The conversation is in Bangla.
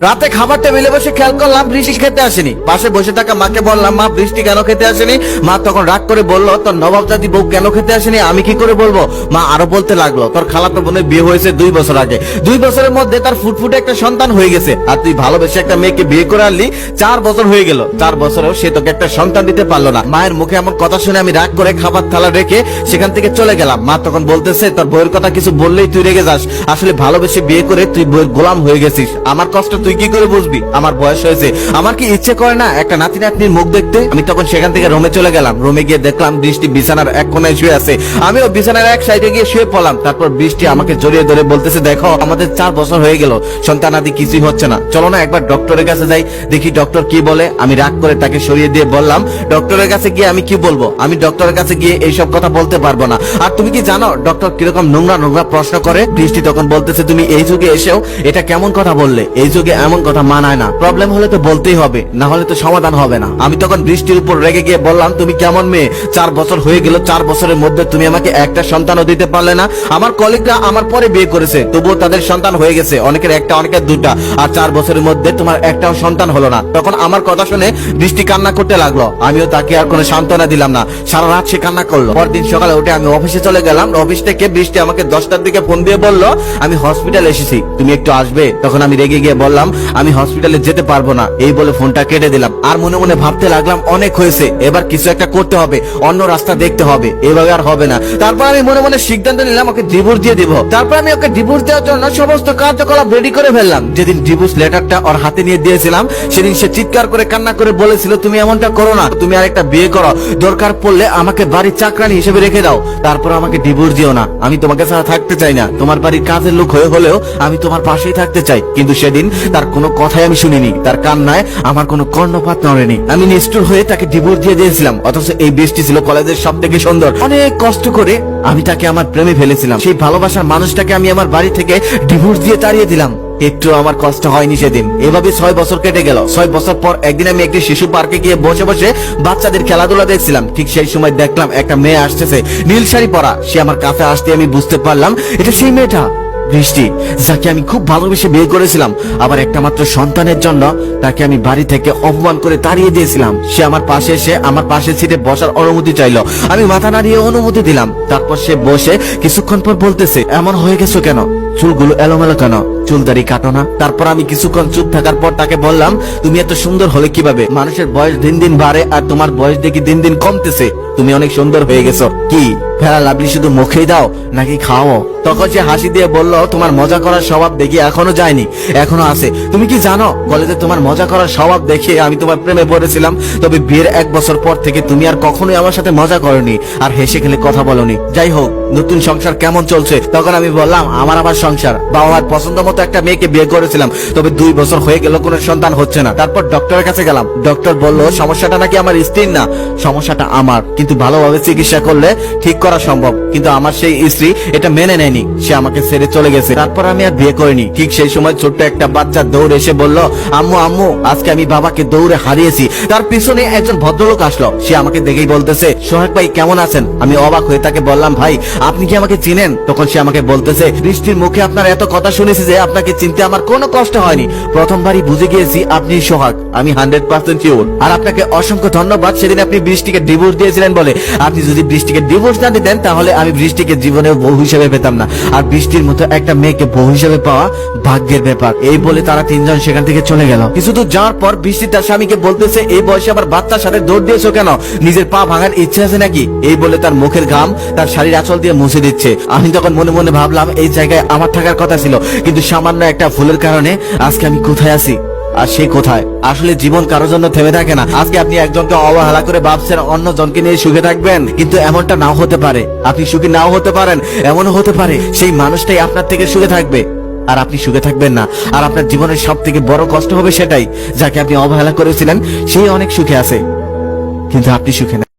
রাতে খাবার টেবিলে বসে খেয়াল করলাম বৃষ্টি খেতে আসেনি। পাশে বসে থাকা মাকে বললাম, মা বৃষ্টি কেন খেতে আসেনি? মা তখন রাগ করে বলল, তোর নবাবজাদি বউ কেন খেতে আসেনি আমি কি করে বলবো? মা আরো বলতে লাগলো, তোর খালাতো বোনের বিয়ে হয়েছে 2 বছর আগে, 2 বছরের মধ্যে তার ফুটফুটে একটা সন্তান হয়ে গেছে, আর তুই ভালোবেসে একটা মেয়েকে বিয়ে করে আনলি, 4 বছর হয়ে গেল, 4 বছরেও সে তোকে একটা সন্তান দিতে পারলো না। মায়ের মুখে এমন কথা শুনে আমি রাগ করে খাবার থালা রেখে সেখান থেকে চলে গেলাম। মা তখন বলতেছে, তোর বউয়ের কথা কিছু বললেই তুই রেগে যাস, আসলে ভালোবেসে বিয়ে করে তুই বউয়ের গোলাম হয়ে গেছিস, আমার কষ্ট তুই কি করে বুঝবি? আমার বয়স হয়েছে, আমার কি ইচ্ছে করে না একটা নাতি নাতনির মুখ দেখতে? আমি তখন সেখান থেকে রুমে চলে গেলাম। রুমে গিয়ে দেখলাম বৃষ্টি বিছানার এক কোণায় শুয়ে আছে, আমিও বিছানার এক সাইডে গিয়ে শুয়ে পড়লাম। তারপর বৃষ্টি আমাকে জড়িয়ে ধরে বলতেছে, দেখো আমাদের 4 বছর হয়ে গেল, সন্তান আদি কিছুই হচ্ছে না, চলো না একবার ডক্টরের কাছে যাই, দেখি ডক্টর কি বলে। আমি রাগ করে তাকে সরিয়ে দিয়ে বললাম, ডক্টরের কাছে গিয়ে আমি কি বলবো? আমি ডক্টরের কাছে গিয়ে এইসব কথা বলতে পারবো না। আর তুমি কি জানো ডক্টর কিরকম নোংরা নোংরা প্রশ্ন করে? বৃষ্টি তখন বলতেছে, তুমি এই যুগে এসেও এটা কেমন কথা বললে? এই যুগে এমন কথা মানায় না, প্রবলেম হলে তো বলতেই হবে, না হলে তো সমাধান হবে না। আমি তখন বৃষ্টির উপর রেগে গিয়ে বললাম, তুমি কেমন মেয়ে? 4 বছর হয়ে গেল, 4 বছরের মধ্যে তুমি আমাকে একটা সন্তানও দিতে পারলে না। আমার কলিগরা আমার পরে বিয়ে করেছে, তবুও তাদের সন্তান হয়ে গেছে, অনেকের একটা অনেকের 2টা, আর 4 বছরের মধ্যে তোমার একটাও সন্তান হলো না। তখন আমার কথা শুনে বৃষ্টি কান্না করতে লাগলো, আমিও তাকে আর কোনো সান্ত্বনা দিলাম না। সারা রাত সে কান্না করলো। পরদিন সকালে উঠে আমি অফিসে চলে গেলাম। অফিস থেকে বৃষ্টি আমাকে 10টার দিকে ফোন দিয়ে বলল, আমি হসপিটালে এসেছি, তুমি একটু আসবে? তখন আমি রেগে গিয়ে বললাম, আমি হসপিটালে যেতে পারবো না। এই বলে ফোনটা কেটে দিলাম। আর মনে মনে ভাবতে লাগলাম, অনেক হয়েছে, এবার কিছু একটা করতে হবে, অন্য রাস্তা দেখতে হবে, এভাবে আর হবে না। তারপর আমি মনে মনে সিদ্ধান্ত নিলাম ওকে ডিভোর্স দিয়ে দিব। তারপর আমি ওকে ডিভোর্স দেওয়ার জন্য সমস্ত কার্যকলাপ রেডি করে ফেললাম। যেদিন ডিভোর্স লেটারটা ওর হাতে নিয়ে দিয়েছিলাম, সেদিন সে চিৎকার করে কান্না করে বলেছিল, তুমি এমনটা করো না, তুমি আরেকটা বিয়ে করো, দরকার পড়লে আমাকে বাড়ির চাকরানি হিসেবে রেখে দাও, তারপর আমাকে ডিভোর্স দিও না, আমি তোমাকে ছাড়া থাকতে চাই না, তোমার বাড়ির কাজের লোক হয়ে হলেও আমি তোমার পাশেই থাকতে চাই। কিন্তু সেদিন তার কোনো কথাই আমি শুনিনি, তার কান্নায় আমার কোনো কর্ণপাত নড়েনি। আমি নিষ্ঠুর হয়ে তাকে ডিভোর্স দিয়ে দিয়েছিলাম। অথচ এই বৃষ্টি ছিল কলেজের সব থেকে সুন্দর। অনেক কষ্ট করে আমি তাকে আমার প্রেমে ফেলেছিলাম, সেই ভালোবাসার মানুষটাকে আমি আমার বাড়ি থেকে ডিভোর্স দিয়ে তাড়িয়ে দিলাম। একটু আমার কষ্ট হয়নি সেদিন। এভাবে 6 বছর কেটে গেল। 6 বছর পর একদিন আমি একটি শিশু পার্কে গিয়ে বসে বসে বাচ্চাদের খেলাধুলা দেখছিলাম। ঠিক সেই সময় দেখলাম একটা মেয়ে আসতেছে, নীল শাড়ি পরা। সে আমার কাছে আসতে আমি বুঝতে পারলাম এটা সেই মেয়েটা বৃষ্টি, যাকে আমি খুব ভালোবেসে বিয়ে করেছিলাম। আবার একটা মাত্র সন্তানের জন্য তাকে আমি বাড়ি থেকে অপমান করে তাড়িয়ে দিয়েছিলাম। সে আমার পাশে এসে আমার পাশে সিটে বসার অনুমতি চাইলো, আমি মাথা নাড়িয়ে অনুমতি দিলাম। তারপর সে বসে কিছুক্ষণ পর বলতেছে, এমন হয়ে গেছো কেন? চুলগুলো এলোমেলো কেন? চুলদাড়ি কাটো না? তারপর আমি কিছুক্ষণ চুপ থাকার পর তাকে বললাম, তুমি এত সুন্দর হলে কিভাবে? মানুষের বয়স দিন দিন বাড়ে, আর তোমার বয়স দেখি দিন দিন কমতেছে, তুমি অনেক সুন্দর হয়ে গেছো। কি ফেরা লাভলি শুধু মুখেই দাও নাকি খাও? তখন সে হাসি দিয়ে বলল, তোমার মজা করার স্বভাব দেখি এখনো যায়নি, এখনো আছে। তুমি কি জানো কলেজে তোমার মজা করার স্বভাব দেখে আমি তোমার প্রেমে পড়েছিলাম, তবে বিয়ের 1 বছর পর থেকে তুমি আর কখনোই আমার সাথে মজা করনি, আর হেসে খেলে কথা বলনি। যাই হোক, নতুন সংসার কেমন চলছে? তখন আমি বললাম, আমার আবার সংসার, বাবা মার পছন্দ মতো একটা মেয়েকে বিয়ে করেছিলাম, তবে 2 বছর হয়ে গেল কোনো সন্তান হচ্ছে না। তারপর ডক্টরের কাছে গেলাম। ডক্টর বলল, সমস্যাটা নাকি আমার স্ত্রীর না, সমস্যাটা আমার, কিন্তু ভালোভাবে চিকিৎসা করলে ঠিক করা সম্ভব। কিন্তু আমার সেই স্ত্রী এটা মেনে নেয়নি, সে আমাকে ছেড়ে চলে গেছে। তারপর আমি আর বিয়ে করিনি। ঠিক সেই সময় ছোট্ট একটা বাচ্চা দৌড়ে এসে বলল, আম্মু আম্মু, আজকে আমি বাবাকে দৌড়ে হারিয়েছি। তার পিছনে একজন ভদ্রলোক আসলো, সে আমাকে দেখেই বলতেছে, সোহাগ ভাই কেমন আছেন? আমি অবাক হয়ে তাকে বললাম, ভাই আপনি কি আমাকে চিনেন? তখন সে আমাকে বলতেছে, বৃষ্টির মুখে আপনার এত কথা শুনেছি যে আপনাকে চিনতে আমার কোনো কষ্ট হয়নি, প্রথমবারই বুঝে গিয়েছি আপনি সোহাগ, আমি 100% শিওর। আর আপনাকে অসংখ্য ধন্যবাদ, সেদিন আপনি বৃষ্টিকে ডিভোর্স দিয়েছিলেন বলে। আপনি যদি বৃষ্টিকে ডিভোর্স না দিতেন তাহলে আমি বৃষ্টিকে জীবনে বউ হিসেবে পেতাম না, আর বৃষ্টির মতো একটা মেয়েকে বউ হিসেবে পাওয়া ভাগ্যের ব্যাপার। এই বলে তারা 3 জন সেখান থেকে চলে গেল। কিছু দূর যাওয়ার পর বৃষ্টি তার স্বামীকে বলতেছে, এই বয়সে আবার বাচ্চার সাথে দৌড় দিয়েছো কেন? নিজের পা ভাঙার ইচ্ছে আছে নাকি? এই বলে তার মুখের ঘাম তার শাড়ির আঁচল দিয়ে মুছে দিচ্ছে। আমি তখন মনে মনে ভাবলাম, এই জায়গায় আমার থাকার কথা ছিল, কিন্তু সামান্য একটা ভুলের কারণে আজকে আমি কোথায় আছি আর সে কোথায়। আসলে জীবন কারোর জন্য থেমে থাকে না। আজকে আপনি একজনকে অবহেলা করে ভাবছেন অন্য জনকে নিয়ে সুখে থাকবেন, কিন্তু এমনটা নাও হতে পারে। আপনি সুখী নাও হতে পারেন, এমনও হতে পারে সেই মানুষটাই আপনার থেকে সুখে থাকবে আর আপনি সুখে থাকবেন না। আর আপনার জীবনের সব থেকে বড় কষ্ট হবে সেটাই, যাকে আপনি অবহেলা করেছিলেন সেই অনেক সুখে আছে, কিন্তু আপনি সুখে না।